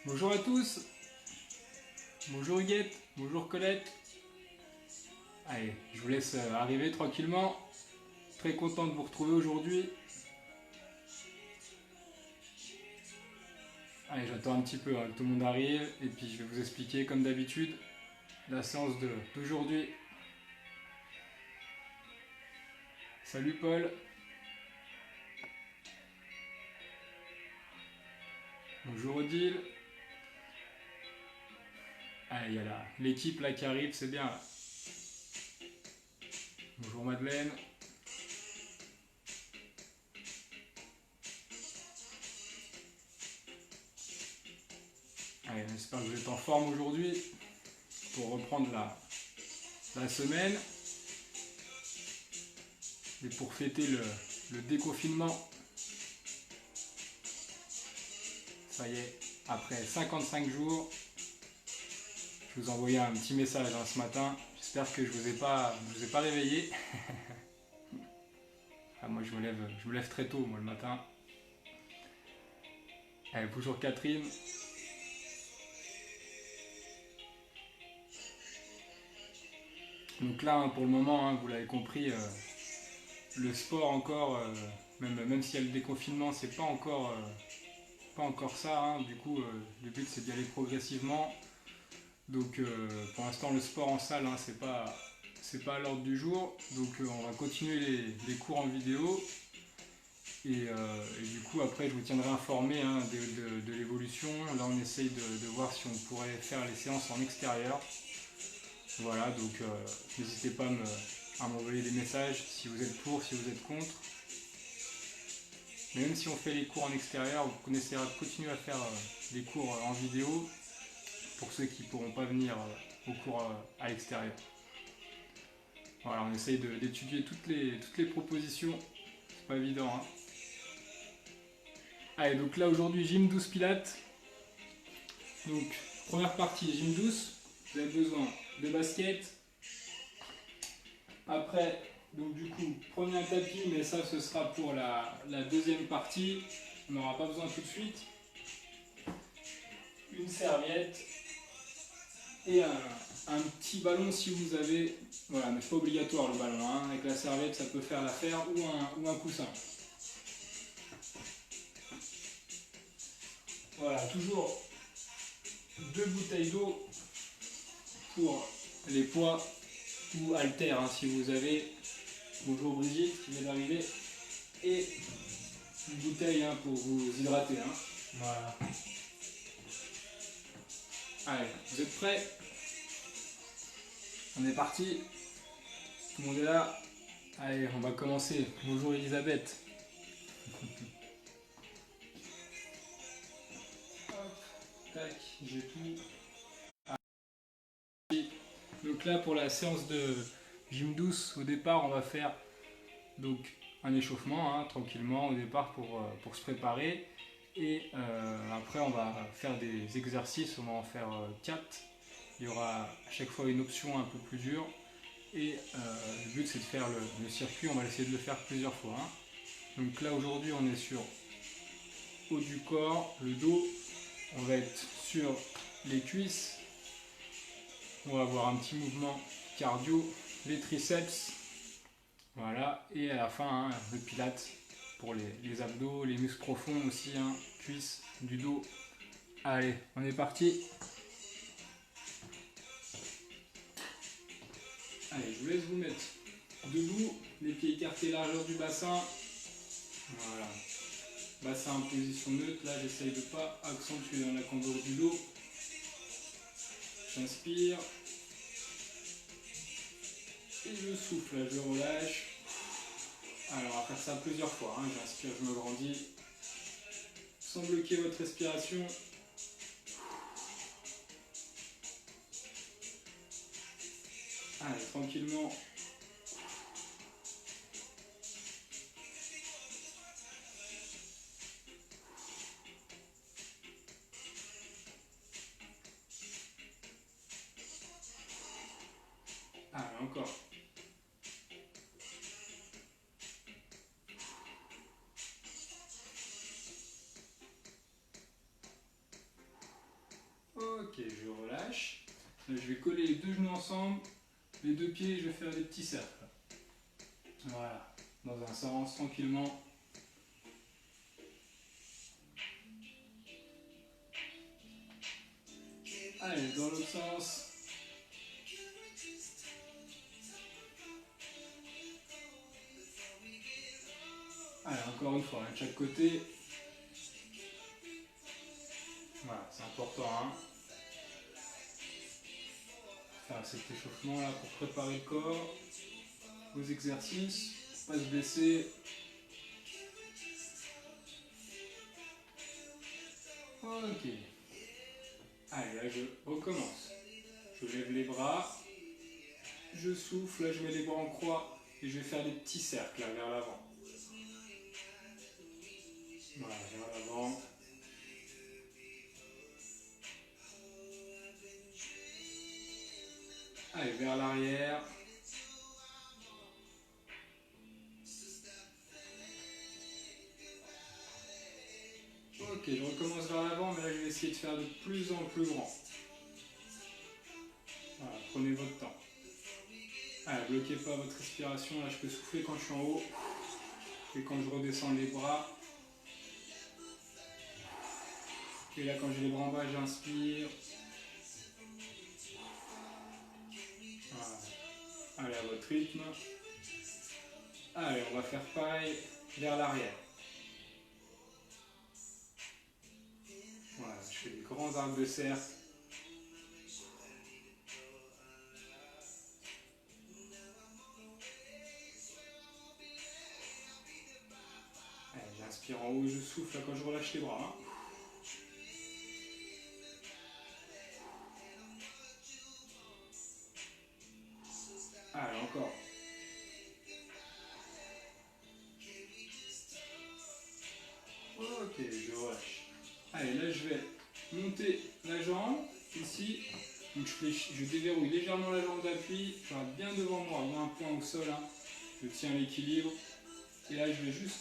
Bonjour à tous, bonjour Huguette, bonjour Colette. Allez, je vous laisse arriver tranquillement. Très content de vous retrouver aujourd'hui. Allez, j'attends un petit peu que tout le monde arrive et puis je vais vous expliquer comme d'habitude la séance d'aujourd'hui. Salut Paul. Bonjour Odile. Allez, il y a l'équipe là qui arrive, c'est bien là. Bonjour Madeleine. Allez, j'espère que vous êtes en forme aujourd'hui pour reprendre la semaine et pour fêter le déconfinement. Ça y est, après 55 jours, je vous envoyais un petit message ce matin. J'espère que je vous ai pas réveillé. Moi je me lève très tôt moi le matin. Allez, bonjour Catherine. Donc là pour le moment, vous l'avez compris, le sport encore, même s'il y a le déconfinement, c'est pas encore ça. Du coup, le but c'est d'y aller progressivement. Donc pour l'instant le sport en salle, c'est pas à l'ordre du jour. Donc on va continuer les cours en vidéo. Et du coup après je vous tiendrai informé de l'évolution. Là on essaye de voir si on pourrait faire les séances en extérieur. Voilà, donc n'hésitez pas à m'envoyer des messages si vous êtes pour, si vous êtes contre. Mais même si on fait les cours en extérieur, on essaiera de continuer à faire des cours en vidéo pour ceux qui ne pourront pas venir au cours à l'extérieur. Voilà, on essaye d'étudier toutes les propositions, c'est pas évident. Allez, donc là aujourd'hui, gym 12 pilates. Donc, première partie, gym 12. Vous avez besoin de baskets. Après, donc du coup, prenez un tapis, mais ça, ce sera pour la deuxième partie. On n'aura pas besoin tout de suite. Une serviette et un petit ballon si vous avez. Voilà, mais c'est pas obligatoire le ballon. Avec la serviette, ça peut faire l'affaire ou un coussin. Voilà, toujours 2 bouteilles d'eau pour les poids ou haltères si vous avez. Bonjour Brigitte qui vient d'arriver. Et une bouteille pour vous hydrater. Voilà. Allez, vous êtes prêts? On est parti. Tout le monde est là. Allez, on va commencer. Bonjour Elisabeth. Hop, tac, j'ai tout. Donc là pour la séance de gym douce, au départ on va faire donc un échauffement tranquillement au départ pour se préparer. Et après on va faire des exercices, on va en faire 4. Il y aura à chaque fois une option un peu plus dure. Et le but c'est de faire le circuit, on va essayer de le faire plusieurs fois. Donc là aujourd'hui on est sur haut du corps, le dos, on va être sur les cuisses, on va avoir un petit mouvement cardio, les triceps, voilà, et à la fin le pilates pour les abdos, les muscles profonds aussi, cuisses, du dos. Allez, on est parti. Allez, je vous laisse vous mettre debout, les pieds écartés largeur du bassin. Voilà. Bassin en position neutre, là j'essaye de ne pas accentuer dans la cambure du dos. J'inspire. Et je souffle, là je relâche. Alors on va faire ça plusieurs fois. J'inspire, je me grandis. Sans bloquer votre respiration. Allez, tranquillement. Allez, encore. Ok, je relâche. Là, je vais coller les deux genoux ensemble, les deux pieds, je vais faire des petits cercles. Voilà, dans un sens, tranquillement. Allez, dans l'autre sens. Allez, encore une fois, de chaque côté. Voilà, c'est important, hein. Faire cet échauffement là pour préparer le corps aux exercices, pas se blesser. Ok. Allez, là je recommence. Je lève les bras, je souffle, là je mets les bras en croix et je vais faire des petits cercles là, vers l'avant. Voilà, vers l'avant. Allez, vers l'arrière. Ok, je recommence vers l'avant, mais là je vais essayer de faire de plus en plus grand. Voilà, prenez votre temps. Allez, bloquez pas votre respiration, là je peux souffler quand je suis en haut. Et quand je redescends les bras. Et là quand j'ai les bras en bas, j'inspire. Voilà. Allez, à votre rythme. Allez, on va faire pareil vers l'arrière. Voilà, je fais des grands arcs de cercle. Allez, j'inspire en haut, je souffle quand je relâche les bras. Hein. Allez, encore. Ok, je relâche. Allez, là je vais monter la jambe, ici. Donc je déverrouille légèrement la jambe d'appui, je regarde bien devant moi, il y a un point au sol, hein. Je tiens l'équilibre. Et là je vais juste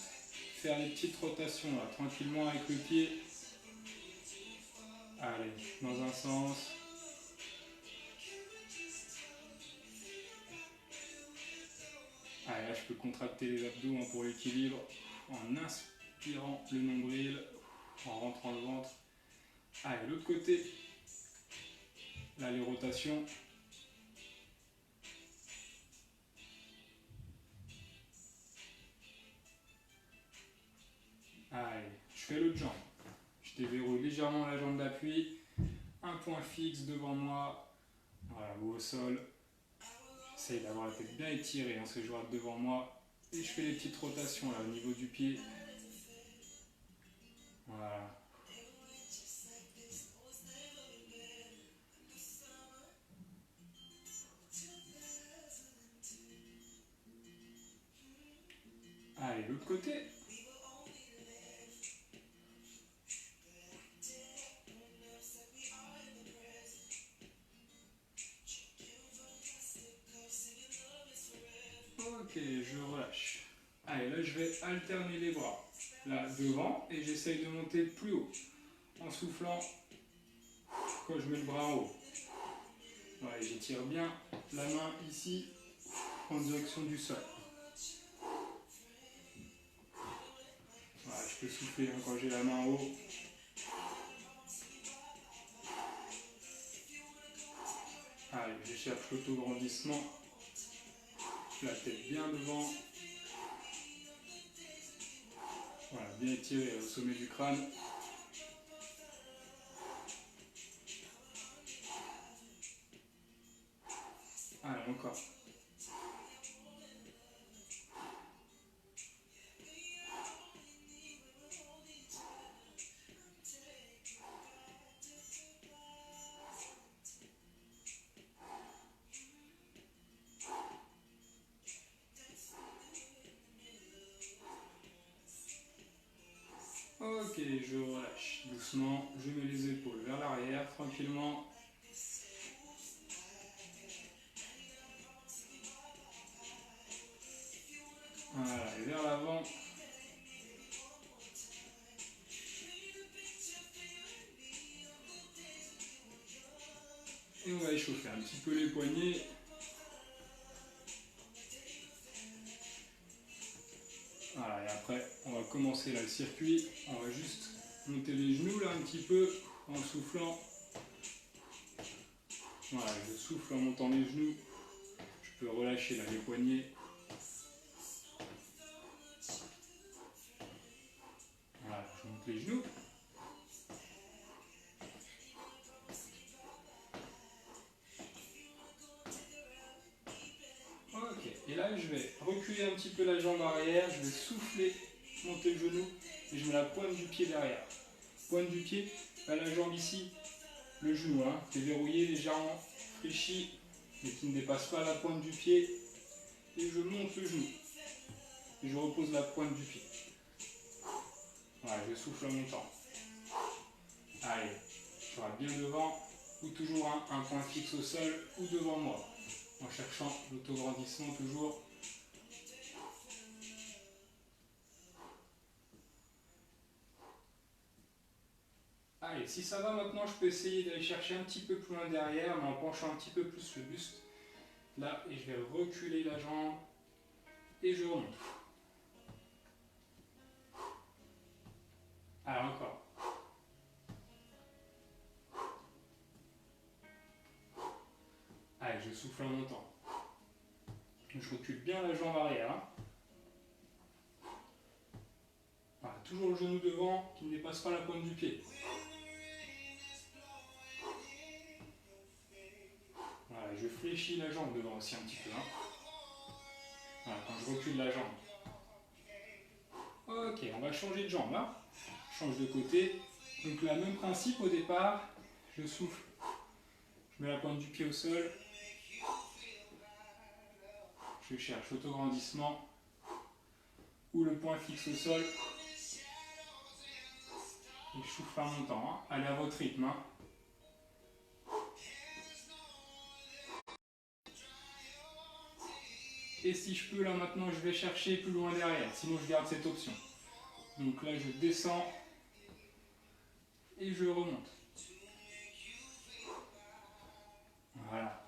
faire les petites rotations, là, tranquillement avec le pied. Allez, dans un sens. Allez, là je peux contracter les abdos hein, pour l'équilibre en inspirant le nombril, en rentrant le ventre. Allez, l'autre côté. Là les rotations. Allez, je fais l'autre jambe. Je déverrouille légèrement la jambe d'appui. Un point fixe devant moi. Voilà, ou au sol. J'essaye d'avoir la tête bien étirée, hein, ce que je vois devant moi. Et je fais les petites rotations là au niveau du pied. Voilà. Allez, l'autre côté. Ok, je relâche. Allez, là je vais alterner les bras. Là, devant, et j'essaye de monter plus haut. En soufflant, quand je mets le bras en haut. Voilà, j'étire bien la main ici, en direction du sol. Voilà, je peux souffler hein, quand j'ai la main en haut. Allez, je cherche l'autograndissement. La tête bien devant. Voilà, bien étiré au sommet du crâne. Allez, encore. Ok, je relâche doucement, je mets les épaules vers l'arrière, tranquillement. Voilà, et vers l'avant. Et on va échauffer un petit peu les poignets. Voilà, et après, on va commencer là le circuit. On va juste monter les genoux là un petit peu en soufflant. Voilà, je souffle en montant les genoux. Je peux relâcher là les poignets. Voilà, je monte les genoux. Ok, et là je vais reculer un petit peu la jambe arrière, je vais souffler, monter le genou et je mets la pointe du pied derrière. Pointe du pied, à la jambe ici, le genou qui est verrouillé, légèrement fléchi, mais qui ne dépasse pas la pointe du pied. Et je monte le genou. Et je repose la pointe du pied. Voilà, je souffle en montant. Allez, je serai bien devant, ou toujours un point fixe au sol, ou devant moi. En cherchant l'autograndissement toujours. Allez, si ça va maintenant, je peux essayer d'aller chercher un petit peu plus loin derrière, mais en penchant un petit peu plus le buste. Là, et je vais reculer la jambe, et je remonte. Allez, encore. Allez, je souffle en montant. Je recule bien la jambe arrière. Voilà, toujours le genou devant qui ne dépasse pas la pointe du pied. Voilà, je fléchis la jambe devant aussi un petit peu. Voilà, quand je recule la jambe. Ok, on va changer de jambe là. Je change de côté. Donc le même principe au départ. Je souffle. Je mets la pointe du pied au sol. Je cherche l'autograndissement ou le point fixe au sol. Et je souffle en montant. Allez à votre rythme. Et si je peux, là maintenant, je vais chercher plus loin derrière. Sinon, je garde cette option. Donc là, je descends et je remonte. Voilà.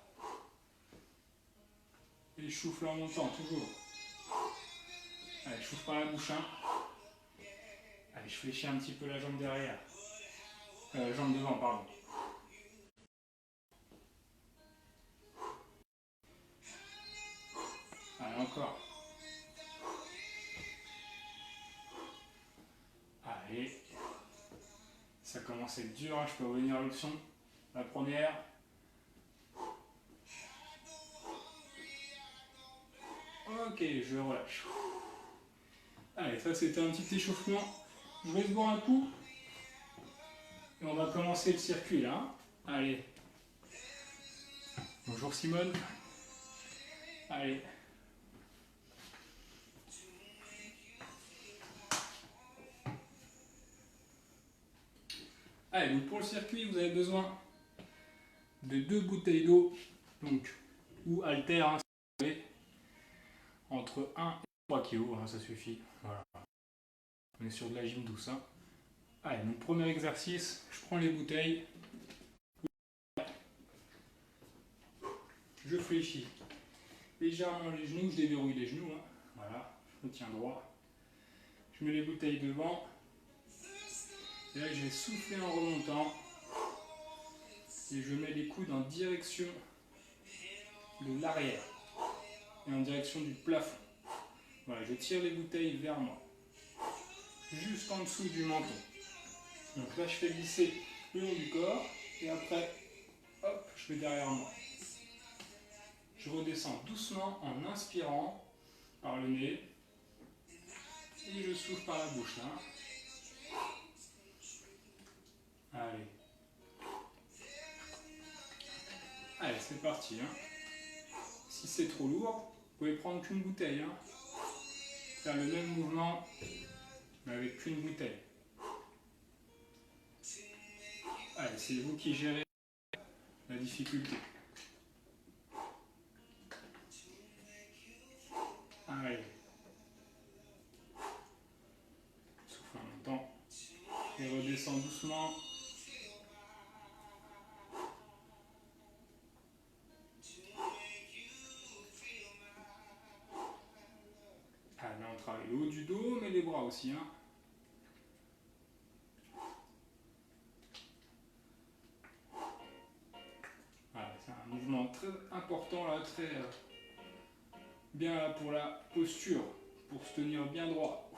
Et je souffle en montant, toujours. Allez, je souffle par la bouche. Allez, je fléchis un petit peu la jambe derrière. Jambe devant, pardon. Allez, encore. Allez. Ça commence à être dur, je peux revenir à l'option. La première. Ok, je relâche. Allez, ça c'était un petit échauffement. Je vais se boire un coup. Et on va commencer le circuit là. Allez. Bonjour Simone. Allez. Allez, donc pour le circuit, vous avez besoin de 2 bouteilles d'eau, donc ou haltères, si vous voulez, entre 1 et 3 kg, ça suffit. Voilà. On est sur de la gym douce. Allez, donc premier exercice, je prends les bouteilles, je fléchis légèrement les genoux, je déverrouille les genoux, voilà, je me tiens droit. Je mets les bouteilles devant, et là je vais souffler en remontant, et je mets les coudes en direction de l'arrière, et en direction du plafond. Voilà, je tire les bouteilles vers moi, juste en dessous du menton. Donc là je fais glisser le long du corps, et après, hop, je vais derrière moi. Je redescends doucement en inspirant par le nez, et je souffle par la bouche là. Allez. Allez, c'est parti. Si c'est trop lourd, vous pouvez prendre qu'une bouteille. Faire le même mouvement, mais avec qu'une bouteille. Allez, c'est vous qui gérez la difficulté. Allez. Souffle en montant. Et redescend doucement. aussi. Hein. Voilà, c'est un mouvement très important, là, très bien là, pour la posture, pour se tenir bien droit.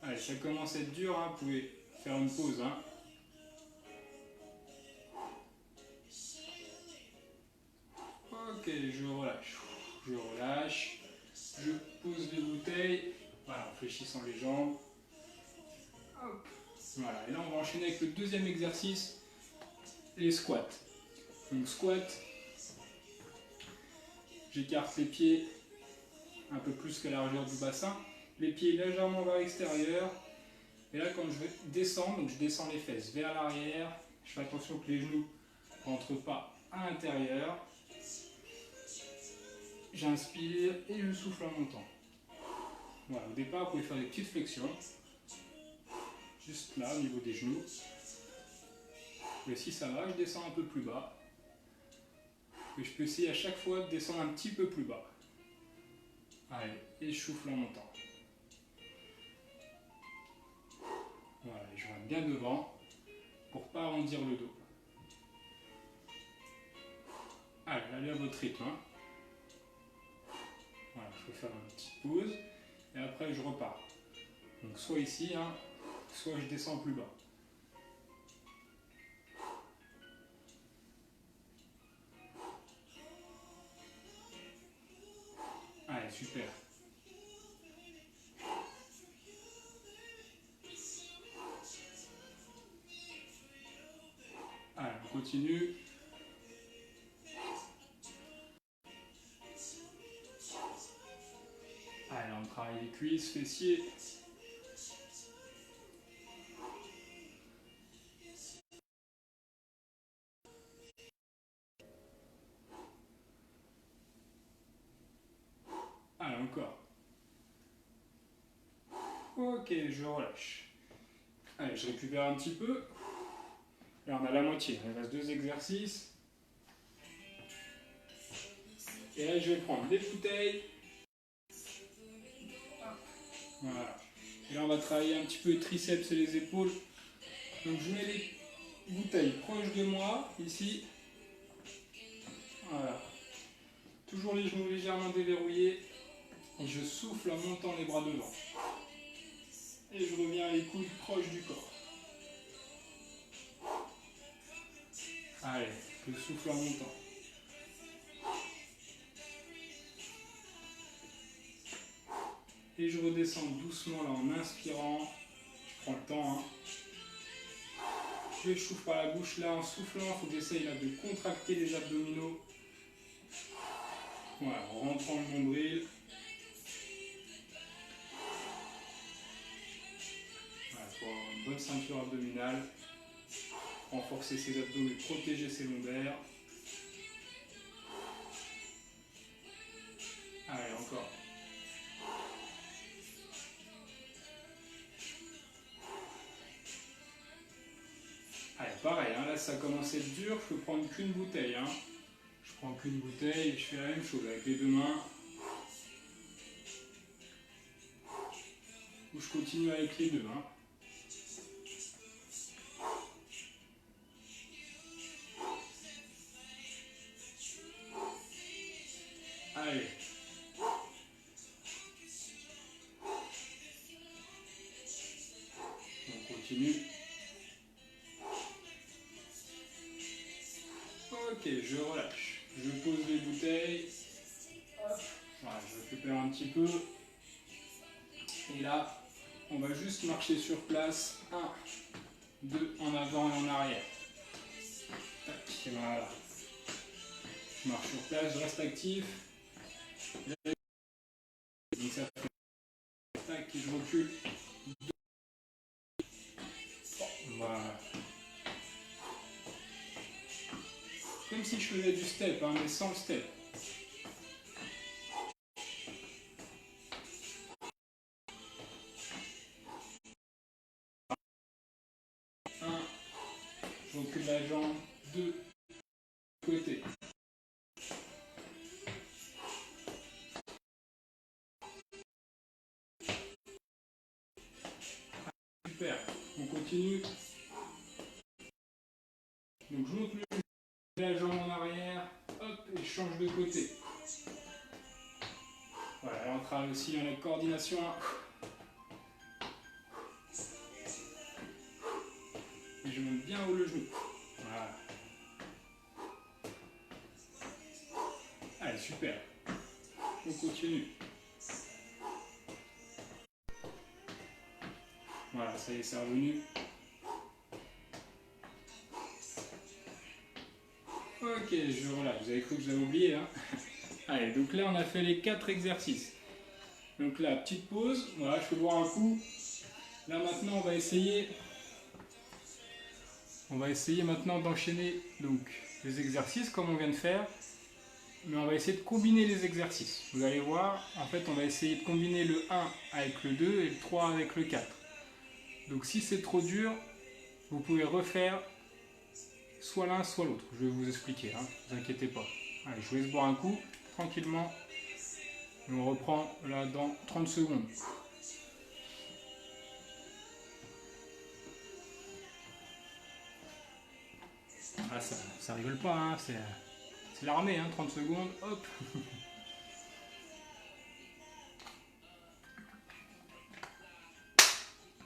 Allez, ça commence à être dur, hein, vous pouvez faire une pause. Hein. Ok, je relâche. Je relâche. Je pose les bouteilles. Voilà, en fléchissant les jambes. Hop. Voilà, et là on va enchaîner avec le deuxième exercice, les squats. Donc squat, j'écarte les pieds un peu plus que la largeur du bassin. Les pieds légèrement vers l'extérieur. Et là quand je vais descendre, donc je descends les fesses vers l'arrière. Je fais attention que les genoux ne rentrent pas à l'intérieur. J'inspire et je souffle en montant. Voilà, au départ, vous pouvez faire des petites flexions. Juste là, au niveau des genoux. Et si ça va, je descends un peu plus bas. Et je peux essayer à chaque fois de descendre un petit peu plus bas. Allez, et je souffle en montant. Voilà, je rentre bien devant pour ne pas arrondir le dos. Allez, allez à votre rythme. Hein. Voilà, je peux faire une petite pause. Et après, je repars. Donc soit ici, hein, soit je descends plus bas. Allez, super. Allez, on continue. Allez, on travaille les cuisses, fessiers. Allez, encore. Ok, je relâche. Allez, je récupère un petit peu. Là, on a la moitié. Il reste 2 exercices. Et là, je vais prendre des bouteilles. Voilà. Et là, on va travailler un petit peu les triceps et les épaules. Donc, je mets les bouteilles proches de moi, ici. Voilà. Toujours les genoux légèrement déverrouillés. Et je souffle en montant les bras devant. Et je reviens les coudes proches du corps. Allez, je souffle en montant. Et je redescends doucement là en inspirant. Je prends le temps. Hein. Je souffle par la bouche là en soufflant. Il faut que j'essaye là de contracter les abdominaux. Voilà, en rentrant le nombril. Voilà, pour avoir une bonne ceinture abdominale. Renforcer ses abdos et protéger ses lombaires. Allez, encore. Allez, pareil, hein, là ça commence à être dur, je peux prendre qu'une bouteille. Hein. Je prends qu'une bouteille et je fais la même chose avec les 2 mains. Ou je continue avec les 2. Hein. Allez. On continue. Ok, je relâche. Je pose les bouteilles. Hop. Voilà, je récupère un petit peu. Et là, on va juste marcher sur place. 1, 2, en avant et en arrière. Tac, et voilà. Je marche sur place, je reste actif. Donc ça fait tac, et je recule. Voilà. Comme si je faisais du step, hein, mais sans le step. Je recule la jambe, 2, côté. super. On continue. Donc je monte la jambe en arrière, hop, et je change de côté. Voilà, là on travaille aussi dans la coordination. Et je monte bien haut le genou. Voilà. Allez, super. On continue. Voilà, ça y est, c'est revenu. Ok, je relâche. Vous avez cru que j'avais oublié, hein. Allez, donc là, on a fait les 4 exercices. Donc là, petite pause. Voilà, je peux boire un coup. Là, maintenant, on va essayer maintenant d'enchaîner donc les exercices comme on vient de faire. Mais on va essayer de combiner les exercices. Vous allez voir, en fait, on va essayer de combiner le 1 avec le 2 et le 3 avec le 4. Donc si c'est trop dur, vous pouvez refaire soit l'un, soit l'autre. Je vais vous expliquer, hein, ne vous inquiétez pas. Allez, je vous laisse boire un coup, tranquillement. Et on reprend là dans 30 secondes. Ah, ça rigole pas, hein, c'est l'armée, hein, 30 secondes, hop.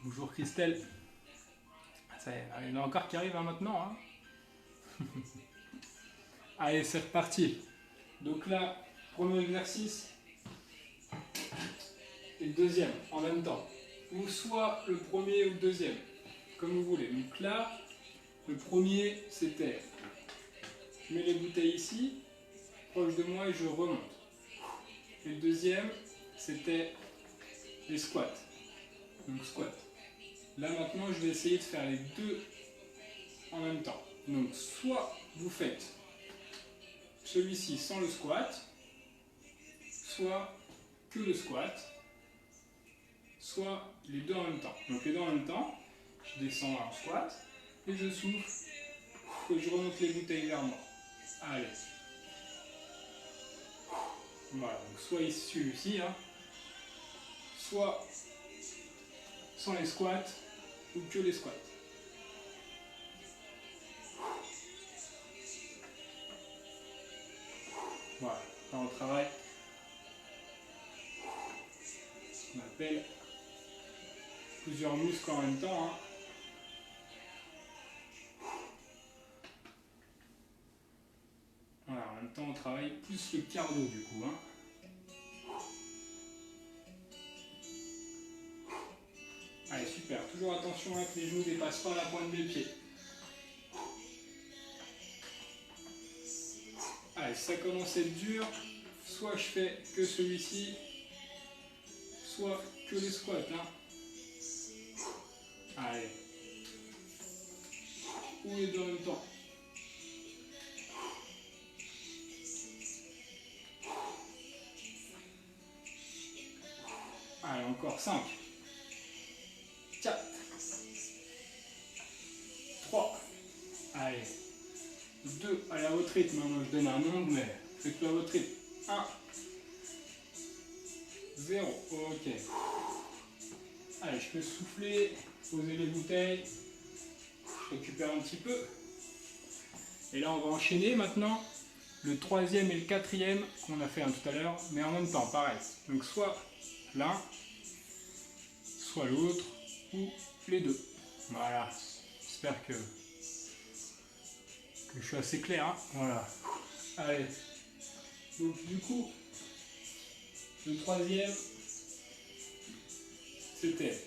Bonjour Christelle. Ça, il y en a encore qui arrivent, hein, maintenant. Hein. Allez, c'est reparti. Donc là, premier exercice et le deuxième en même temps. Ou soit le premier ou le deuxième, comme vous voulez. Donc là, le premier c'était, je mets les bouteilles ici, proche de moi et je remonte. Et le deuxième c'était les squats. Donc squat. Là maintenant, je vais essayer de faire les deux en même temps. Donc soit vous faites celui-ci sans le squat, soit que le squat, soit les deux en même temps. Donc les deux en même temps, je descends en squat et je souffle et je remonte les bouteilles vers moi. Allez. Voilà, donc soit ici, celui-ci, hein, soit sans les squats ou que les squats. Voilà, là on travaille ce qu'on appelle plusieurs muscles en même temps. Hein. Voilà, en même temps on travaille plus le cardio du coup. Hein. Allez, super. Toujours attention hein, que les genoux ne dépassent pas la pointe des pieds. Allez, si ça commence à être dur, soit je fais que celui-ci, soit que les squats. Hein. Allez. Ou les deux en même temps. Allez, encore 5. 4. 3. Allez. 2. Allez, à votre rythme. Moi, je donne un nombre, mais faites-le à votre rythme. 1. 0. Ok. Allez, je peux souffler, poser les bouteilles. Je récupère un petit peu. Et là, on va enchaîner maintenant le troisième et le quatrième qu'on a fait tout à l'heure, mais en même temps, pareil. Donc, soit l'un, soit l'autre, ou les deux. Voilà. J'espère que je suis assez clair. Hein. Voilà. Allez. Donc, du coup, le troisième, c'était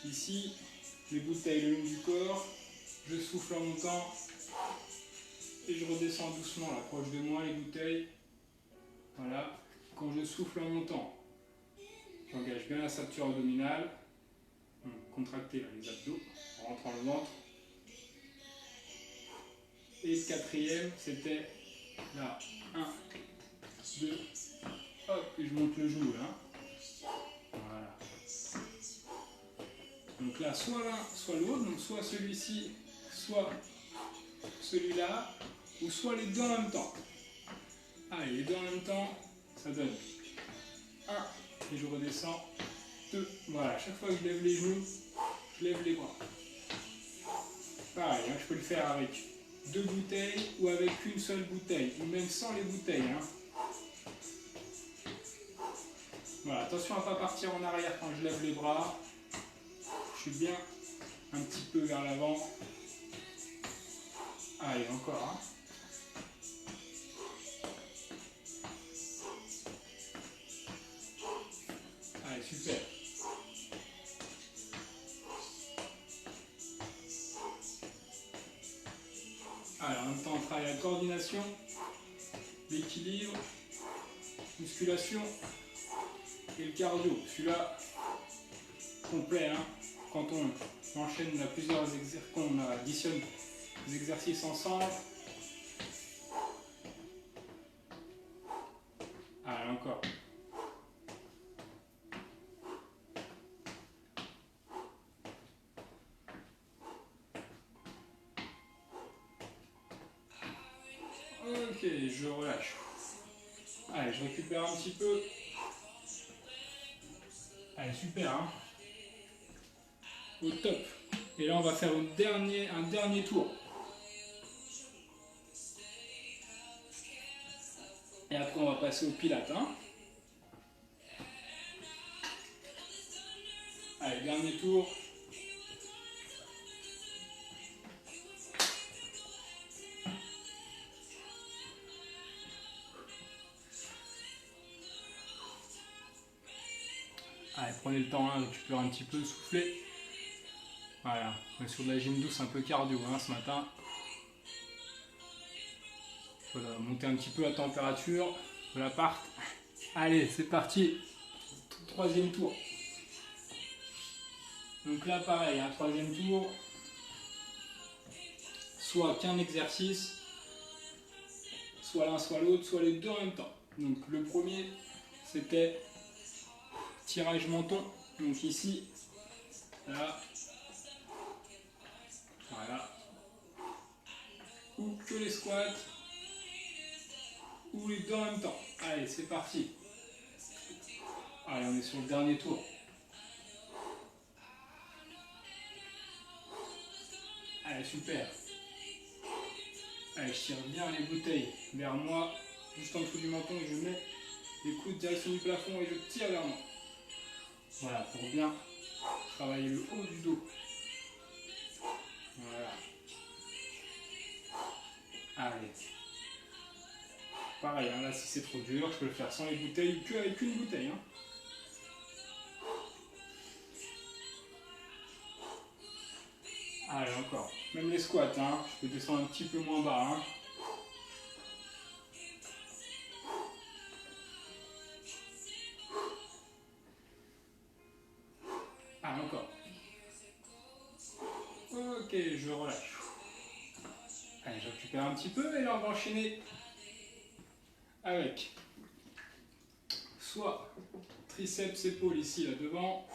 ici, les bouteilles le long du corps, je souffle en montant et je redescends doucement là, proche de moi les bouteilles. Voilà. Quand je souffle en montant, j'engage bien la ceinture abdominale, contracter là, les abdos, en rentrant le ventre. Et le quatrième, c'était là, 1, 2, hop, et je monte le genou là. Voilà. Donc là, soit l'un, soit l'autre, donc soit celui-ci, soit celui-là, ou soit les deux en même temps. Allez, les deux en même temps, ça donne 1, et je redescends, Voilà, chaque fois que je lève les genoux, je lève les bras. Pareil, hein, je peux le faire avec 2 bouteilles ou avec une seule bouteille, ou même sans les bouteilles. Hein. Voilà, attention à ne pas partir en arrière quand je lève les bras. Je suis bien un petit peu vers l'avant. Allez, encore. Hein. Allez, super. Alors, en même temps, on travaille la coordination, l'équilibre, musculation et le cardio. Celui-là, complet. Hein. Quand on enchaîne, on a plusieurs exercices, on additionne les exercices ensemble. Allez, encore. Ok, je relâche. Allez, je récupère un petit peu. Allez, super, hein. Au top. Et là, on va faire un dernier tour. Et après, on va passer au pilates. Hein. Allez, dernier tour. Allez, prenez le temps, hein, récupérez un petit peu, soufflez. Voilà, on est sur de la gym douce, un peu cardio hein, ce matin. Voilà, monter un petit peu la température de l'appart. Allez, c'est parti. Troisième tour. Donc là, pareil, un troisième tour. Soit qu'un exercice, soit l'un, soit l'autre, soit les deux en même temps. Donc le premier, c'était tirage menton. Donc ici, là, voilà. Ou que les squats, ou les deux en même temps. Allez, c'est parti. Allez, on est sur le dernier tour. Allez, super. Allez, je tire bien les bouteilles vers moi, juste en dessous du menton, et je mets les coudes direction du plafond et je tire vers moi. Voilà, pour bien travailler le haut du dos. Voilà. Allez. Pareil, hein, là si c'est trop dur, je peux le faire sans les bouteilles ou qu'avec une bouteille. Hein. Allez, encore. Même les squats, hein, je peux descendre un petit peu moins bas. Hein. Ah, encore. Ok, je relâche. Allez, je récupère un petit peu et là on va enchaîner avec soit triceps épaules ici là devant,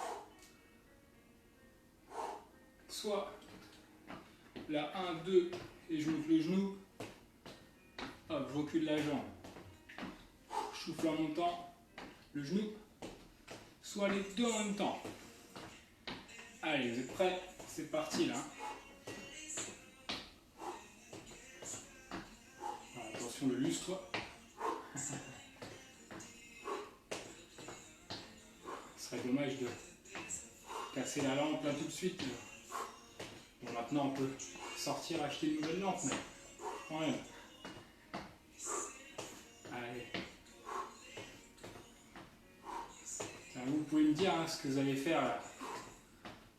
soit la 1, 2 et je monte le genou, hop, je recule la jambe, je souffle en montant le genou, soit les deux en même temps. Allez, vous êtes prêts? C'est parti là. Alors, attention le lustre. Ce serait dommage de casser la lampe là tout de suite. Bon, maintenant on peut sortir acheter une nouvelle lampe, mais quand même. Allez. Tiens, vous pouvez me dire hein, ce que vous allez faire là,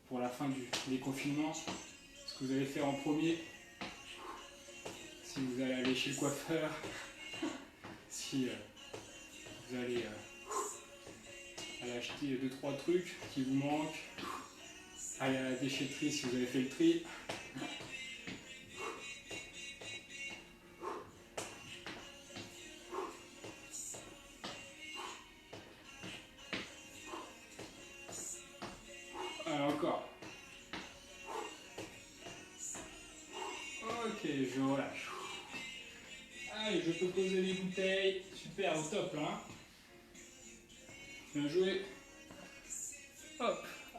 pour la fin des confinements, ce que vous allez faire en premier, si vous allez aller chez le coiffeur, si vous allez aller acheter 2-3 trucs qui vous manquent, aller à la déchetterie si vous avez fait le tri. Alors encore. Ok, je relâche. Allez, je peux poser les bouteilles. Super, au top là. Bien joué.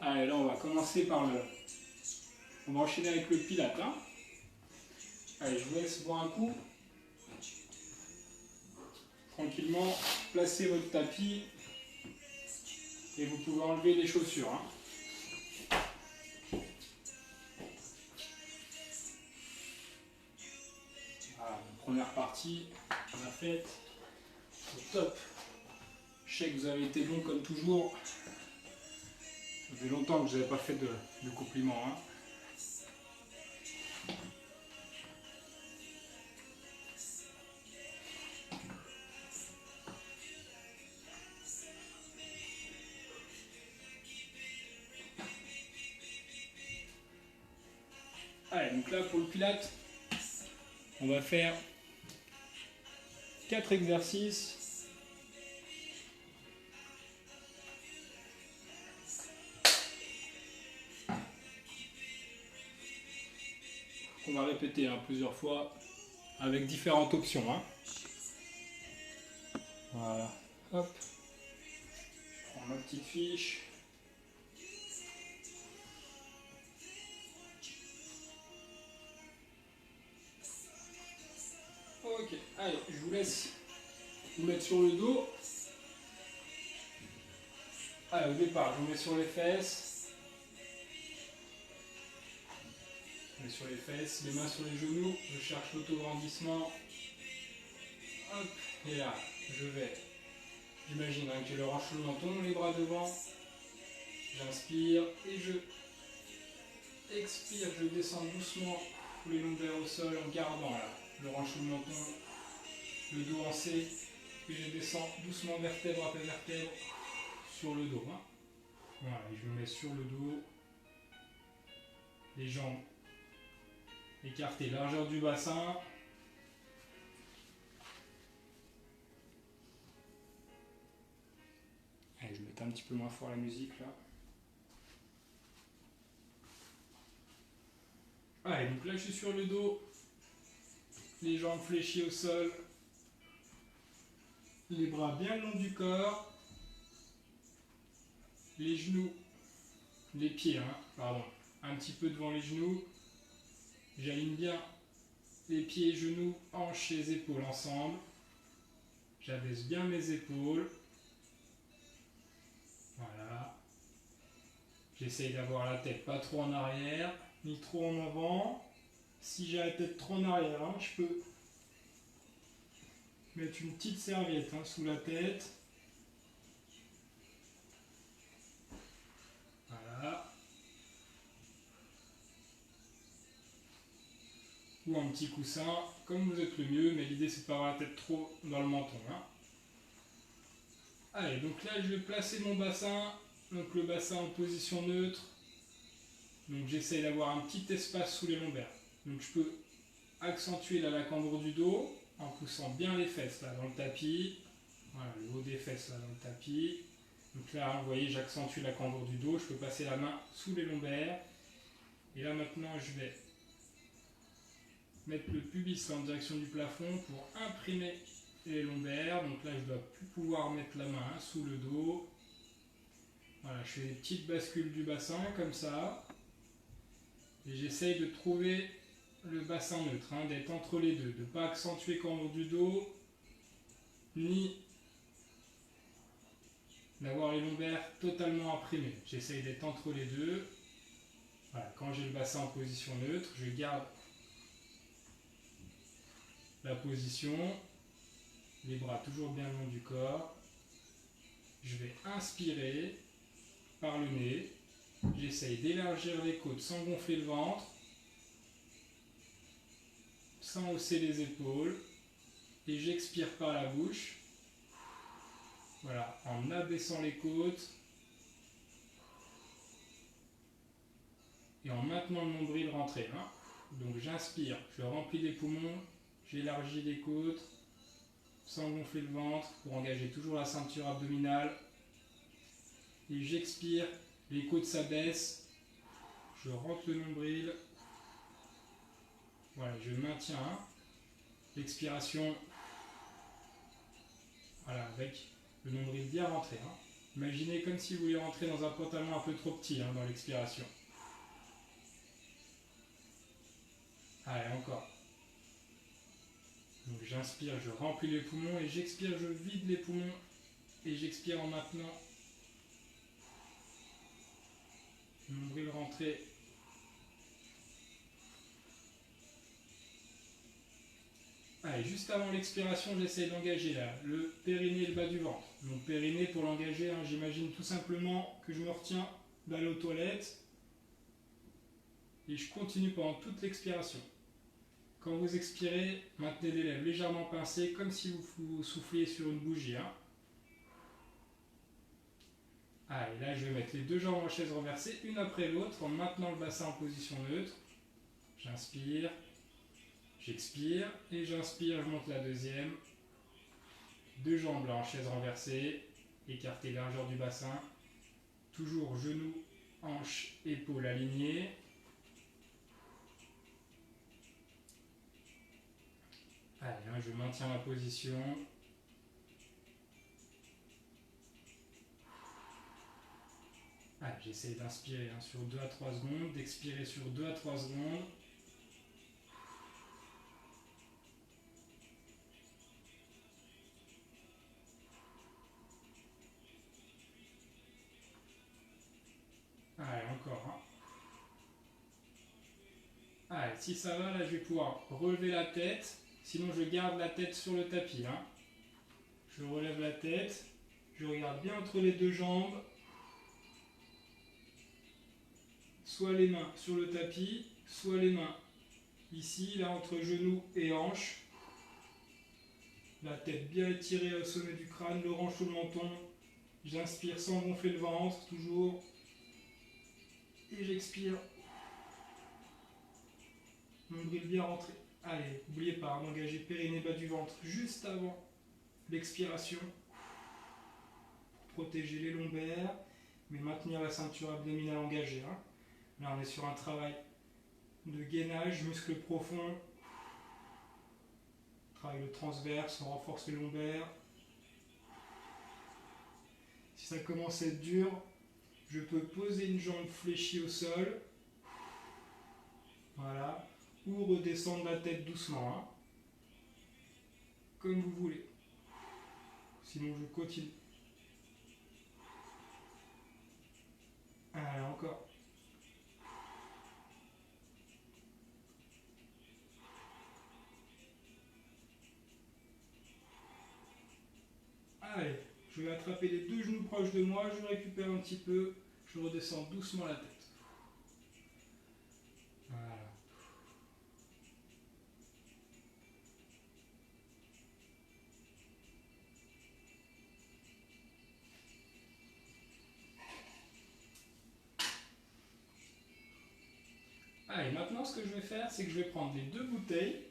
Allez, là on va commencer par le... On va enchaîner avec le pilate. Hein. Allez, je vous laisse boire un coup. Tranquillement, placez votre tapis et vous pouvez enlever les chaussures. Hein. Voilà, la première partie, on a faite. C'est top. Je sais que vous avez été bon comme toujours. Ça fait longtemps que je n'avais pas fait de compliments. Hein. Allez, donc là pour le pilate, on va faire 4 exercices. On va répéter hein, plusieurs fois avec différentes options. Hein. Voilà, hop, je prends ma petite fiche. Ok, allez, je vous laisse vous mettre sur le dos. Allez, au départ, je vous mets sur les fesses. Je mets sur les fesses, les mains sur les genoux, je cherche l'autograndissement. Hop, et là, je vais. J'imagine hein, que j'ai le hanche sous le menton, les bras devant. J'inspire et je expire, je descends doucement les lombaires au sol en gardant là, le hanche sous le menton, le dos en C, puis je descends doucement vertèbre après vertèbre sur le dos. Hein. Voilà, et je me mets sur le dos, les jambes écartées, largeur du bassin. Allez, je vais mettre un petit peu moins fort la musique là. Allez, donc là je suis sur le dos, les jambes fléchies au sol, les bras bien le long du corps, les genoux, les pieds, hein, pardon, un petit peu devant les genoux. J'aligne bien les pieds, genoux, hanches et épaules ensemble. J'abaisse bien mes épaules. Voilà. J'essaye d'avoir la tête pas trop en arrière, ni trop en avant. Si j'ai la tête trop en arrière, hein, je peux mettre une petite serviette hein, sous la tête. Voilà. Ou un petit coussin, comme vous êtes le mieux, mais l'idée c'est de pas avoir la tête trop dans le menton. Hein. Allez, donc là je vais placer mon bassin, donc le bassin en position neutre. Donc j'essaye d'avoir un petit espace sous les lombaires. Donc je peux accentuer là, la cambre du dos en poussant bien les fesses là dans le tapis. Voilà, le haut des fesses là dans le tapis. Donc là, vous voyez, j'accentue la cambre du dos. Je peux passer la main sous les lombaires. Et là maintenant, je vais mettre le pubis en direction du plafond pour imprimer les lombaires. Donc là, je ne dois plus pouvoir mettre la main sous le dos. Voilà, je fais des petites bascules du bassin comme ça. Et j'essaye de trouver le bassin neutre, hein, d'être entre les deux, de ne pas accentuer cambre du dos, ni d'avoir les lombaires totalement imprimés. J'essaye d'être entre les deux. Voilà, quand j'ai le bassin en position neutre, je garde la position, les bras toujours bien le long du corps. Je vais inspirer par le nez. J'essaye d'élargir les côtes sans gonfler le ventre, sans hausser les épaules. Et j'expire par la bouche. Voilà, en abaissant les côtes. Et en maintenant le nombril rentré. Hein. Donc j'inspire, je remplis les poumons, j'élargis les côtes, sans gonfler le ventre, pour engager toujours la ceinture abdominale. Et j'expire, les côtes s'abaissent, je rentre le nombril. Voilà, je maintiens l'expiration. Voilà, avec le nombril bien rentré. Hein. Imaginez comme si vous vouliez rentrer dans un pantalon un peu trop petit hein, dans l'expiration. Allez, encore. Donc j'inspire, je remplis les poumons et j'expire, je vide les poumons et j'expire en maintenant. Nombril rentré. Allez, juste avant l'expiration, j'essaie d'engager là, le périnée et le bas du ventre. Donc périnée pour l'engager, hein, j'imagine tout simplement que je me retiens d'aller aux toilettes et je continue pendant toute l'expiration. Quand vous expirez, maintenez les lèvres légèrement pincées comme si vous souffliez sur une bougie. Hein. Allez, là je vais mettre les deux jambes en chaise renversée, une après l'autre, en maintenant le bassin en position neutre. J'inspire. J'expire et j'inspire, je monte la deuxième. Deux jambes là en chaise renversée, écartez largeur du bassin. Toujours genoux, hanches, épaules alignées. Allez, là, je maintiens ma position. Allez, j'essaie d'inspirer hein, sur 2 à 3 secondes, d'expirer sur 2 à 3 secondes. Allez, encore. Hein. Allez, si ça va, là, je vais pouvoir relever la tête. Sinon, je garde la tête sur le tapis. Hein. Je relève la tête. Je regarde bien entre les deux jambes. Soit les mains sur le tapis, soit les mains ici, là, entre genoux et hanches. La tête bien étirée au sommet du crâne, l'orange sous le menton. J'inspire sans gonfler le ventre, toujours. Et j'expire. Nombril bien rentré. Allez, n'oubliez pas d'engager périnée bas du ventre juste avant l'expiration. Pour protéger les lombaires, mais maintenir la ceinture abdominale engagée. Hein. Là, on est sur un travail de gainage, muscles profonds. Travail le transverse, on renforce les lombaires. Si ça commence à être dur, je peux poser une jambe fléchie au sol. Voilà. Ou redescendre la tête doucement. Hein. Comme vous voulez. Sinon, je continue. Allez, encore. Allez, je vais attraper les deux genoux proches de moi, je récupère un petit peu, je redescends doucement la tête. Voilà. Allez, maintenant ce que je vais faire, c'est que je vais prendre les deux bouteilles.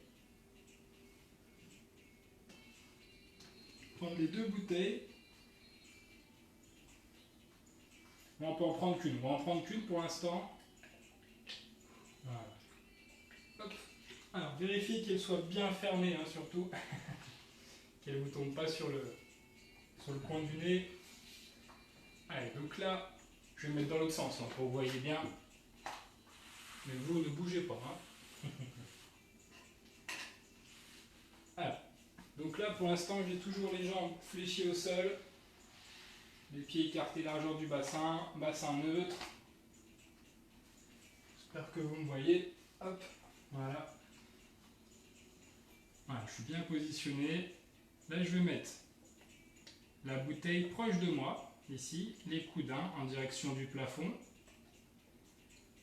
Prendre les deux bouteilles. Bon, on peut en prendre qu'une. On va en prendre qu'une pour l'instant. Voilà. Hop. Alors, vérifiez qu'elle soit bien fermée, hein, surtout. Qu'elle ne vous tombe pas sur le coin du nez. Allez, donc là, je vais mettre dans l'autre sens, hein, pour que vous voyez bien. Mais vous ne bougez pas. Hein. Alors, donc là, pour l'instant, j'ai toujours les jambes fléchies au sol. Les pieds écartés largeur du bassin, bassin neutre. J'espère que vous me voyez. Hop, voilà. Voilà, je suis bien positionné. Là, je vais mettre la bouteille proche de moi, ici, les coudes en direction du plafond.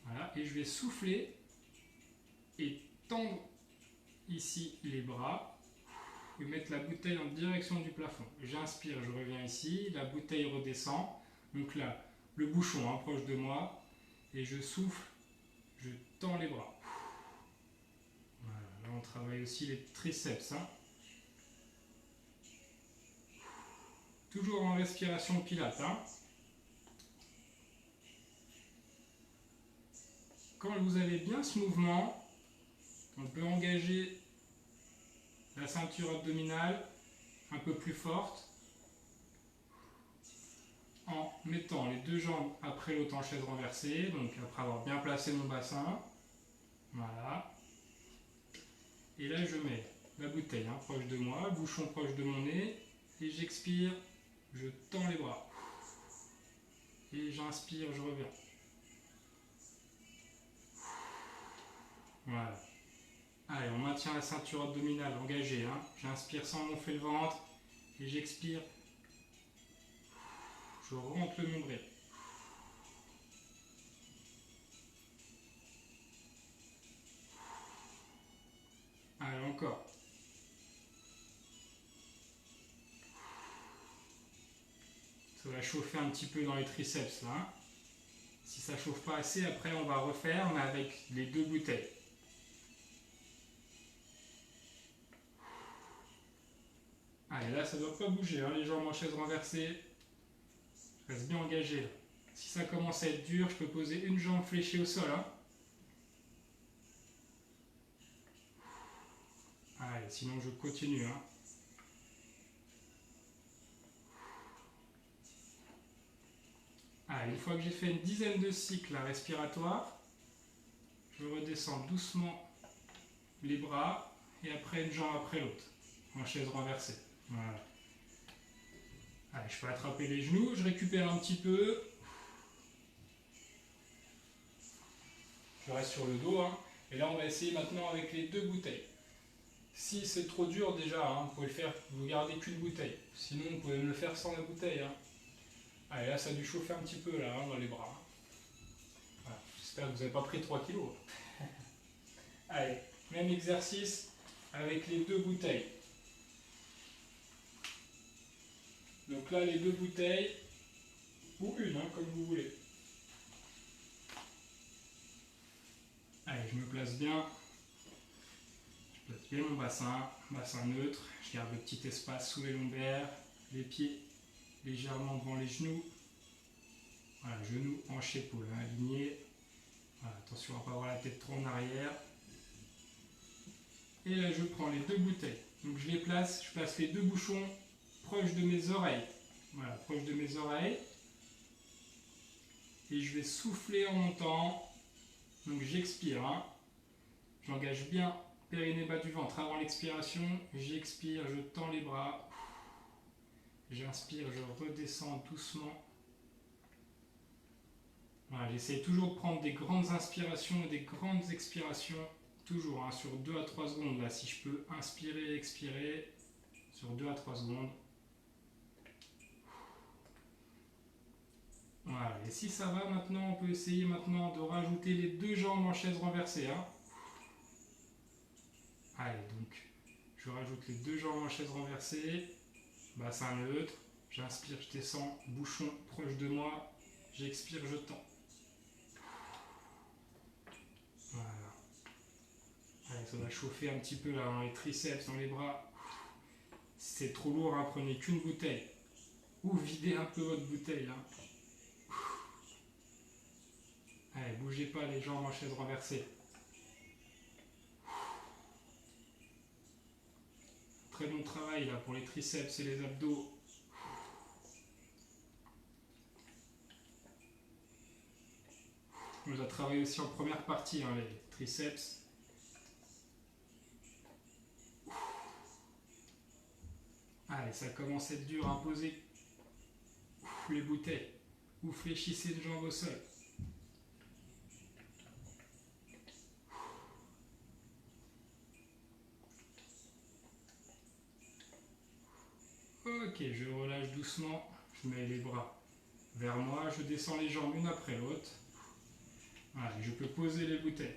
Voilà, et je vais souffler et tendre ici les bras. Et mettre la bouteille en direction du plafond. J'inspire, je reviens ici, la bouteille redescend. Donc là, le bouchon proche de moi. Et je souffle, je tends les bras. Voilà, là on travaille aussi les triceps. Hein. Toujours en respiration pilate. Hein. Quand vous avez bien ce mouvement, on peut engager la ceinture abdominale un peu plus forte. en mettant les deux jambes après l'autre en chaise renversée, donc après avoir bien placé mon bassin. Voilà. Et là, je mets la bouteille proche de moi, le bouchon proche de mon nez, et j'expire, je tends les bras. Et j'inspire, je reviens. Voilà. Allez, on maintient la ceinture abdominale engagée. J'inspire sans gonfler le ventre, et j'expire. Je rentre le nombril. Allez, encore. Ça va chauffer un petit peu dans les triceps là. Si ça ne chauffe pas assez, après on va refaire, mais avec les deux bouteilles. Allez, là ça ne doit pas bouger, les jambes en chaise renversée. Je reste bien engagé là. Si ça commence à être dur, je peux poser une jambe fléchie au sol. Allez, sinon je continue. Allez, une fois que j'ai fait une dizaine de cycles respiratoires, je redescends doucement les bras et après une jambe après l'autre, en chaise renversée. Voilà. Allez, je peux attraper les genoux, je récupère un petit peu. Je reste sur le dos. Et là, on va essayer maintenant avec les deux bouteilles. Si c'est trop dur déjà, vous pouvez le faire, vous gardez qu'une bouteille. Sinon, vous pouvez me le faire sans la bouteille. Allez, là, ça a dû chauffer un petit peu là, dans les bras. Voilà. J'espère que vous n'avez pas pris 3 kilos. Allez, même exercice avec les deux bouteilles. Donc là, les deux bouteilles, ou une, comme vous voulez. Allez, je me place bien. Je place bien mon bassin neutre. Je garde le petit espace sous les lombaires, les pieds légèrement devant les genoux. Voilà, genoux, hanches, épaules, alignés. Voilà, attention à ne pas avoir la tête trop en arrière. Et là, je prends les deux bouteilles. Donc je place les deux bouchons proches de mes oreilles. Voilà, proches de mes oreilles. Et je vais souffler en montant. Donc j'expire. J'engage bien périnée bas du ventre avant l'expiration. J'expire, je tends les bras. J'inspire, je redescends doucement. Voilà, j'essaie toujours de prendre des grandes inspirations et des grandes expirations. Toujours sur 2 à 3 secondes. Là, si je peux inspirer et expirer sur 2 à 3 secondes. Voilà, et si ça va maintenant, on peut essayer maintenant de rajouter les deux jambes en chaise renversée. Allez, donc je rajoute les deux jambes en chaise renversée, bassin neutre, j'inspire, je descends, bouchon proche de moi, j'expire, je tends. Voilà. Allez, ça va chauffer un petit peu là dans les triceps, dans les bras. Si c'est trop lourd, prenez qu'une bouteille. Ou videz un peu votre bouteille. Allez, bougez pas les jambes en chaise renversée. Très bon travail là pour les triceps et les abdos. On les a travaillé aussi en première partie, les triceps. Allez, ça commence à être dur, posez les bouteilles. Ou fléchissez une jambe au sol. Ok, je relâche doucement, je mets les bras vers moi, je descends les jambes une après l'autre. Voilà, je peux poser les bouteilles.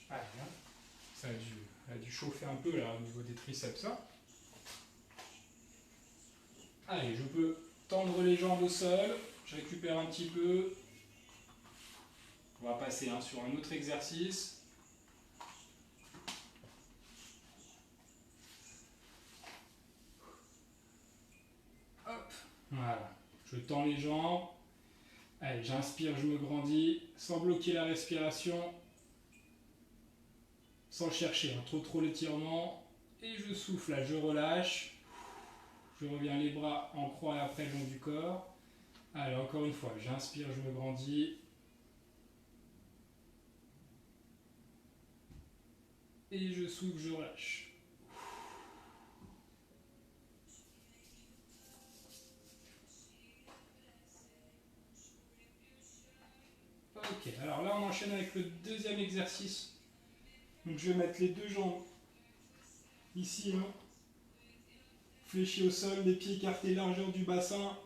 Allez, ça a dû chauffer un peu là au niveau des triceps. Allez, je peux tendre les jambes au sol, je récupère un petit peu. On va passer sur un autre exercice. Hop, voilà. Je tends les jambes. Allez, j'inspire, je me grandis, sans bloquer la respiration. sans chercher, hein, trop l'étirement. Et je souffle, là, je relâche. Je reviens les bras en croix et après le long du corps. Allez, encore une fois, j'inspire, je me grandis. Et je souffle, je relâche. Ok, alors là on enchaîne avec le deuxième exercice. Donc je vais mettre les deux jambes ici, hein, fléchis au sol, les pieds écartés largeur du bassin,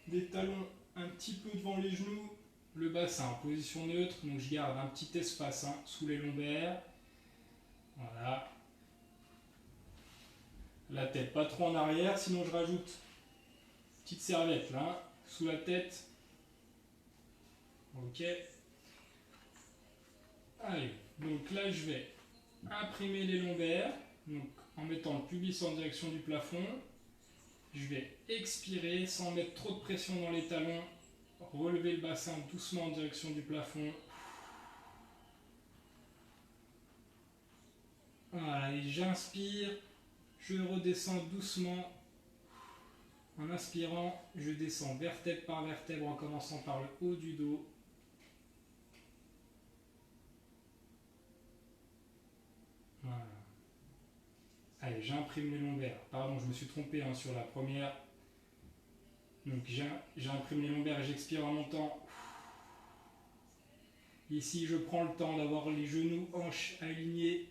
les talons un petit peu devant les genoux, le bassin en position neutre, donc je garde un petit espace, hein, sous les lombaires. Voilà. La tête pas trop en arrière, sinon je rajoute une petite serviette là, hein, sous la tête. Ok. Allez, donc là je vais imprimer les lombaires, donc en mettant le pubis en direction du plafond. Je vais expirer sans mettre trop de pression dans les talons, relever le bassin doucement en direction du plafond. Voilà, et j'inspire, je redescends doucement. En inspirant, je descends vertèbre par vertèbre en commençant par le haut du dos. Voilà. Allez, j'imprime les lombaires. Pardon, je me suis trompé, hein, sur la première. Donc j'imprime les lombaires et j'expire en montant. Ici, je prends le temps d'avoir les genoux, hanches alignés,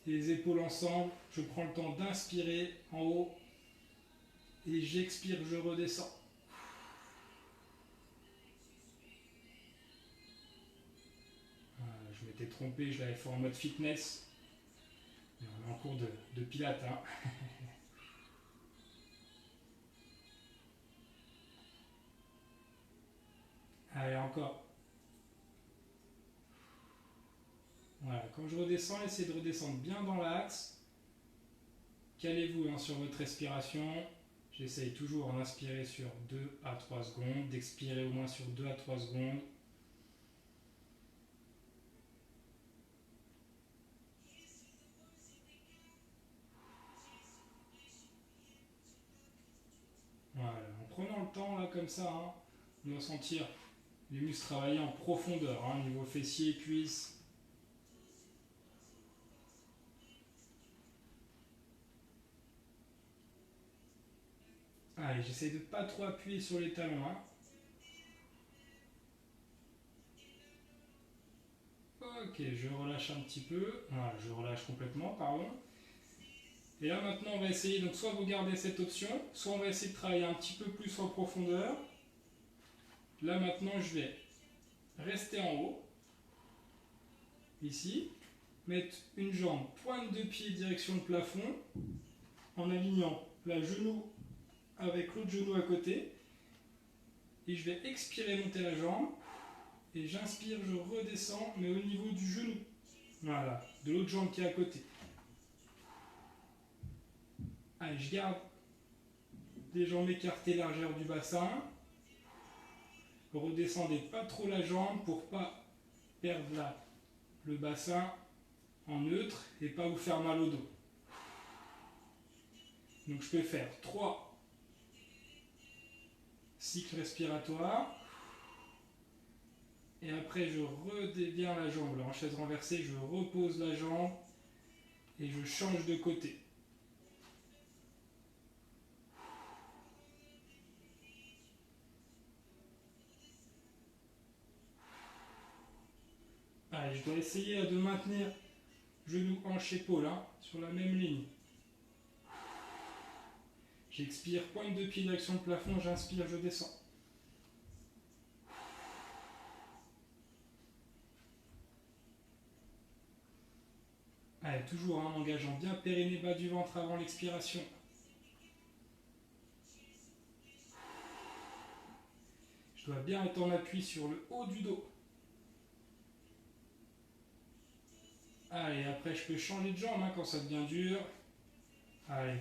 les épaules ensemble. Je prends le temps d'inspirer en haut et j'expire, je redescends. Voilà, je m'étais trompé, je l'avais fait en mode fitness. Mais on est en cours de pilates, hein. Allez, encore. Voilà, quand je redescends, essayez de redescendre bien dans l'axe. Calez-vous, hein, sur votre respiration. J'essaye toujours d'inspirer sur 2 à 3 secondes, d'expirer au moins sur 2 à 3 secondes. Voilà, en prenant le temps, là, comme ça, hein, on va sentir les muscles travailler en profondeur, hein, niveau fessiers, cuisses. Allez, j'essaye de ne pas trop appuyer sur les talons, hein. Ok, je relâche un petit peu. Voilà, je relâche complètement, pardon. Et là maintenant on va essayer, donc soit vous gardez cette option, soit on va essayer de travailler un petit peu plus en profondeur. Là maintenant je vais rester en haut, ici, mettre une jambe pointe de pied direction le plafond, en alignant la genou avec l'autre genou à côté, et je vais expirer, monter la jambe, et j'inspire, je redescends, mais au niveau du genou, voilà, de l'autre jambe qui est à côté. Allez, je garde les jambes écartées, largeur du bassin. Redescendez pas trop la jambe pour pas perdre le bassin en neutre et pas vous faire mal au dos. Donc je peux faire 3 cycles respiratoires. Et après je redéviens la jambe. Là, en chaise renversée, je repose la jambe et je change de côté. Allez, je dois essayer de maintenir genou, hanche, épaule, hein, sur la même ligne. J'expire, pointe de pied direction le plafond, j'inspire, je descends. Allez, toujours, hein, en engageant bien périnée bas du ventre avant l'expiration. Je dois bien être en appui sur le haut du dos. Allez, après je peux changer de jambe, hein, quand ça devient dur. Allez.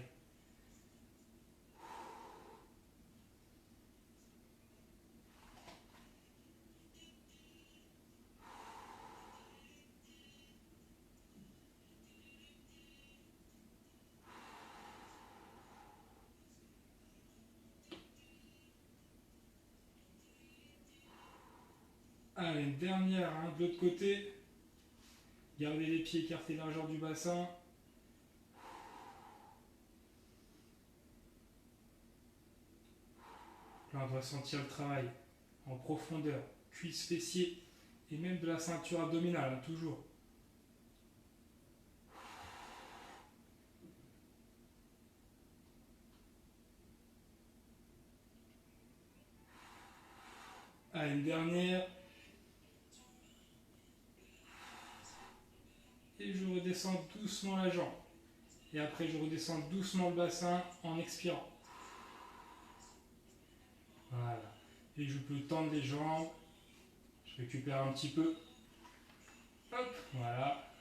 Allez, une dernière, hein, de l'autre côté. Gardez les pieds écartés largeur du bassin. Là, on doit sentir le travail en profondeur, cuisses, fessiers et même de la ceinture abdominale, hein, toujours. Allez, une dernière. Et je redescends doucement la jambe. Et après, je redescends doucement le bassin en expirant. Voilà. Et je peux tendre les jambes. Je récupère un petit peu. Hop, voilà.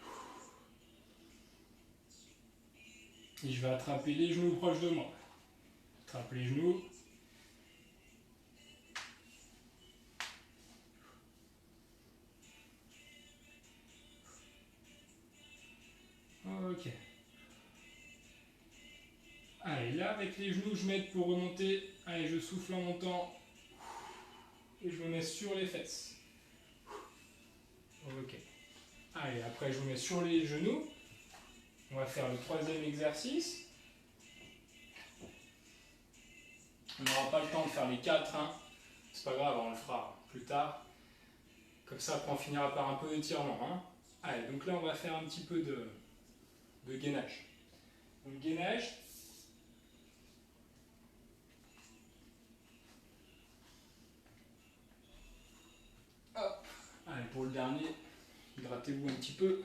Et je vais attraper les genoux proches de moi. Attrape les genoux. Ok. Allez, là, avec les genoux, je m'aide pour remonter. Allez, je souffle en montant. Et je me mets sur les fesses. Ok. Allez, après, je me mets sur les genoux. On va faire le troisième exercice. On n'aura pas le temps de faire les quatre, hein. C'est pas grave, on le fera plus tard. Comme ça, après, on finira par un peu d'étirement, hein. Allez, donc là, on va faire un petit peu de gainage. Donc, gainage. Hop. Allez, pour le dernier, hydratez-vous un petit peu.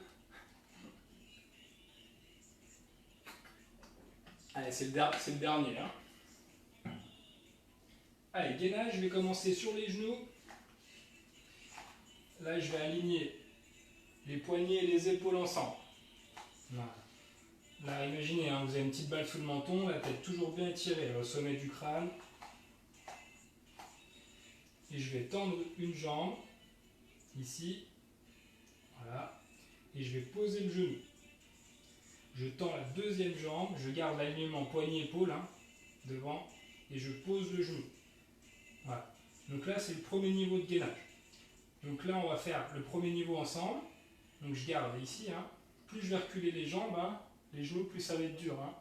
Allez, c'est le dernier, hein. Allez, gainage, je vais commencer sur les genoux. Là, je vais aligner les poignets et les épaules ensemble. Voilà. Là, imaginez, hein, vous avez une petite balle sous le menton, la tête toujours bien étirée au sommet du crâne. Et je vais tendre une jambe, ici. Voilà. Et je vais poser le genou. Je tends la deuxième jambe, je garde l'alignement poignet-épaule, hein, devant, et je pose le genou. Voilà. Donc là, c'est le premier niveau de gainage. Donc là, on va faire le premier niveau ensemble. Donc je garde ici, hein. Plus je vais reculer les jambes, hein, les genoux, plus ça va être dur, hein.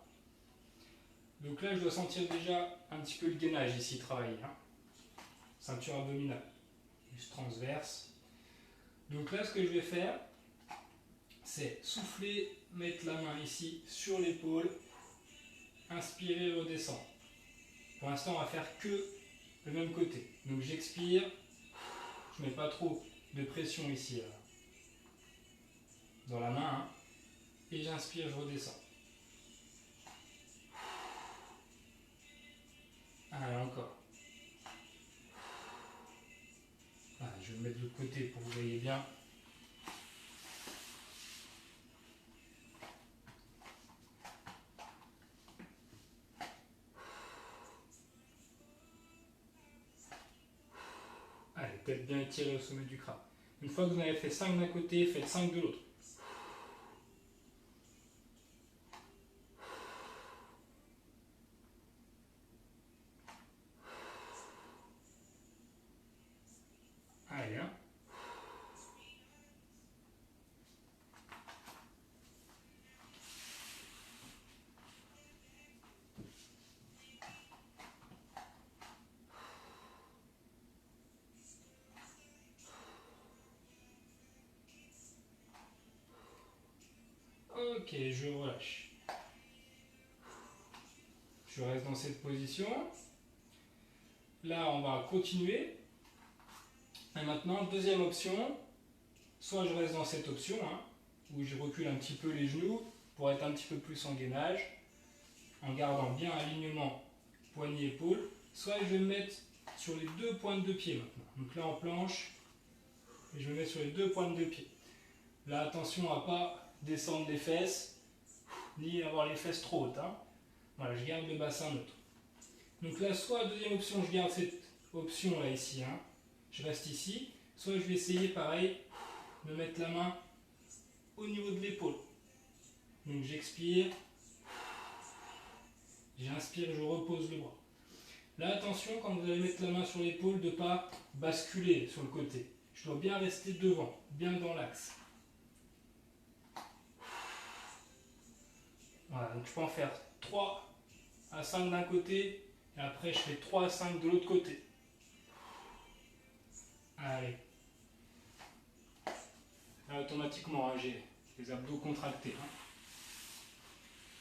Donc là, je dois sentir déjà un petit peu le gainage ici travailler, hein. Ceinture abdominale, juste transverse. Donc là, ce que je vais faire, c'est souffler, mettre la main ici sur l'épaule, inspirer, redescendre. Pour l'instant, on va faire que le même côté. Donc j'expire, je ne mets pas trop de pression ici dans la main, hein, et j'inspire, je redescends. Allez, encore. Allez, je vais me mettre de l'autre côté pour que vous voyez bien. Allez, tête bien étirée au sommet du crâne. Une fois que vous avez fait 5 d'un côté, faites 5 de l'autre. Allez, hein. Ok, je relâche. Je reste dans cette position. Là, on va continuer. Et maintenant, deuxième option. Soit je reste dans cette option, hein, où je recule un petit peu les genoux pour être un petit peu plus en gainage, en gardant bien alignement poignet-épaule. Soit je vais me mettre sur les deux pointes de pied maintenant. Donc là, en planche, et je me mets sur les deux pointes de pied. Là, attention à ne pas descendre les fesses, ni avoir les fesses trop hautes, hein. Voilà, je garde le bassin neutre. Donc là, soit deuxième option, je garde cette option là ici, hein. Je reste ici. Soit je vais essayer pareil, de mettre la main au niveau de l'épaule. Donc j'expire, j'inspire, je repose le bras. Là, attention, quand vous allez mettre la main sur l'épaule, de ne pas basculer sur le côté. Je dois bien rester devant, bien dans l'axe. Voilà, donc je peux en faire 3 à 5 d'un côté, et après je fais 3 à 5 de l'autre côté. Allez. Là, automatiquement, hein, j'ai les abdos contractés. Hein.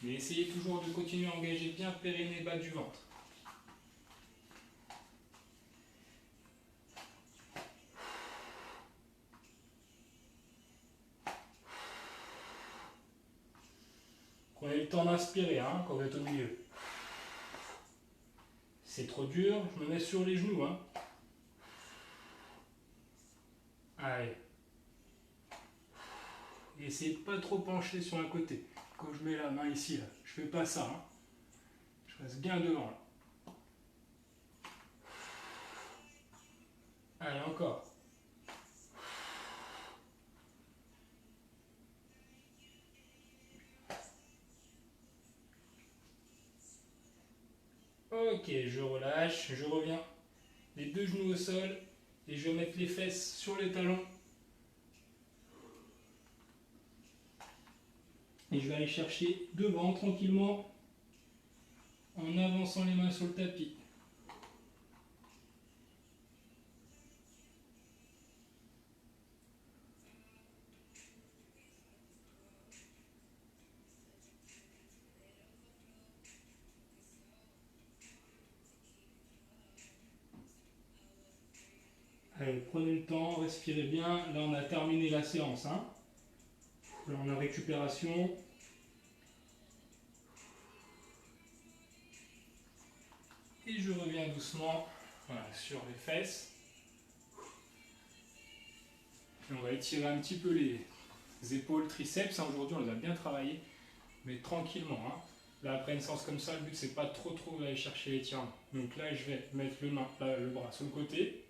Mais essayez toujours de continuer à engager bien périnée bas du ventre. Prenez le temps d'inspirer hein, quand vous êtes au milieu. C'est trop dur, je me mets sur les genoux. Hein. Allez. Et essayez de pas trop pencher sur un côté. Quand je mets la main ici, là, je fais pas ça. Hein. Je reste bien devant. Là. Allez, encore. Ok, je relâche, je reviens. Les deux genoux au sol. Et je vais mettre les fesses sur les talons. Et je vais aller chercher devant tranquillement en avançant les mains sur le tapis. Allez, prenez le temps, respirez bien. Là, on a terminé la séance. Hein. Là, on a récupération. Et je reviens doucement voilà, sur les fesses. Et on va étirer un petit peu les épaules, triceps. Hein, aujourd'hui, on les a bien travaillés, mais tranquillement. Hein. Là, après une séance comme ça, le but, c'est pas trop aller chercher l'étirement. Donc là, je vais mettre le bras sur le côté.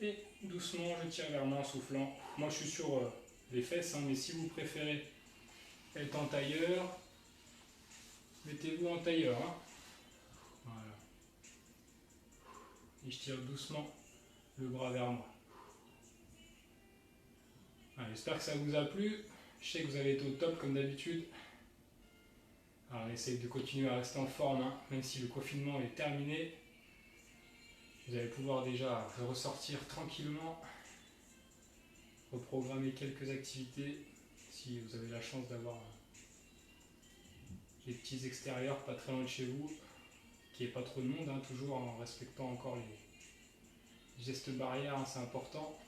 Et doucement, je tire vers moi en soufflant. Moi, je suis sur les fesses, hein, mais si vous préférez être en tailleur, mettez-vous en tailleur. Hein. Voilà. Et je tire doucement le bras vers moi. J'espère que ça vous a plu. Je sais que vous avez été au top comme d'habitude. Alors essayez de continuer à rester en forme, hein, même si le confinement est terminé. Vous allez pouvoir déjà ressortir tranquillement, reprogrammer quelques activités si vous avez la chance d'avoir des petits extérieurs pas très loin de chez vous, qu'il n'y ait pas trop de monde, hein, toujours en respectant encore les gestes barrières, hein, c'est important.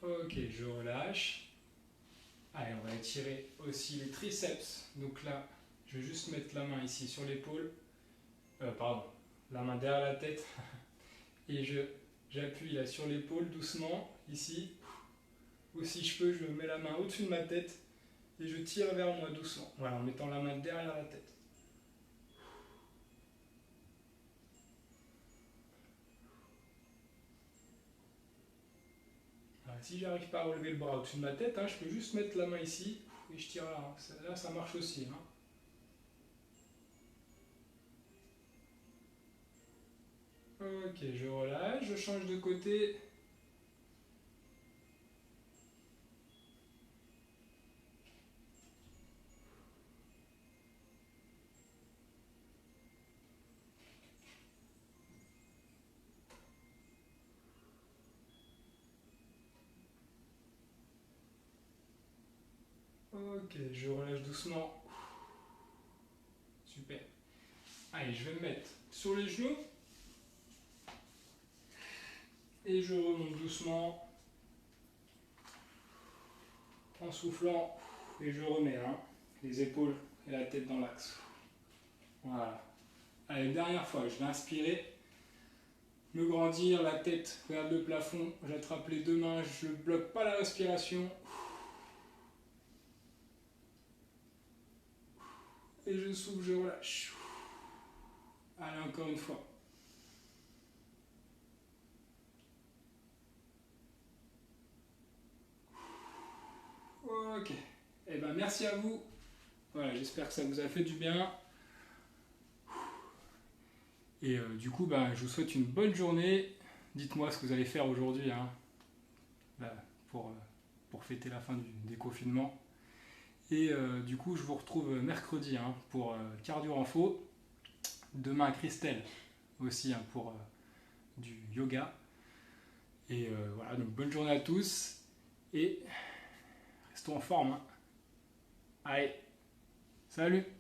Ok, je relâche. Allez, on va étirer aussi les triceps. Donc là, je vais juste mettre la main ici sur l'épaule. Pardon, la main derrière la tête. Et j'appuie là sur l'épaule doucement, ici. Ou si je peux, je mets la main au-dessus de ma tête et je tire vers moi doucement. Voilà, en mettant la main derrière la tête. Alors, si j'arrive pas à relever le bras au-dessus de ma tête, hein, je peux juste mettre la main ici et je tire là. Là, ça marche aussi. Hein. Ok, je relâche, je change de côté. Ok, je relâche doucement. Super. Allez, je vais me mettre sur les genoux. Et je remonte doucement. En soufflant. Et je remets hein, les épaules et la tête dans l'axe. Voilà. Allez, dernière fois, je vais inspirer. Me grandir, la tête vers le plafond. J'attrape les deux mains, je ne bloque pas la respiration. Et je souffle, je relâche. Allez, encore une fois. Ok. Eh ben, merci à vous. Voilà, j'espère que ça vous a fait du bien. Et du coup, ben, je vous souhaite une bonne journée. Dites-moi ce que vous allez faire aujourd'hui hein, ben, pour, pour fêter la fin du déconfinement. Et du coup, je vous retrouve mercredi hein, pour Cardio Info. Demain, Christelle aussi hein, pour du yoga. Et voilà, donc bonne journée à tous. Et restons en forme. Hein. Allez, salut!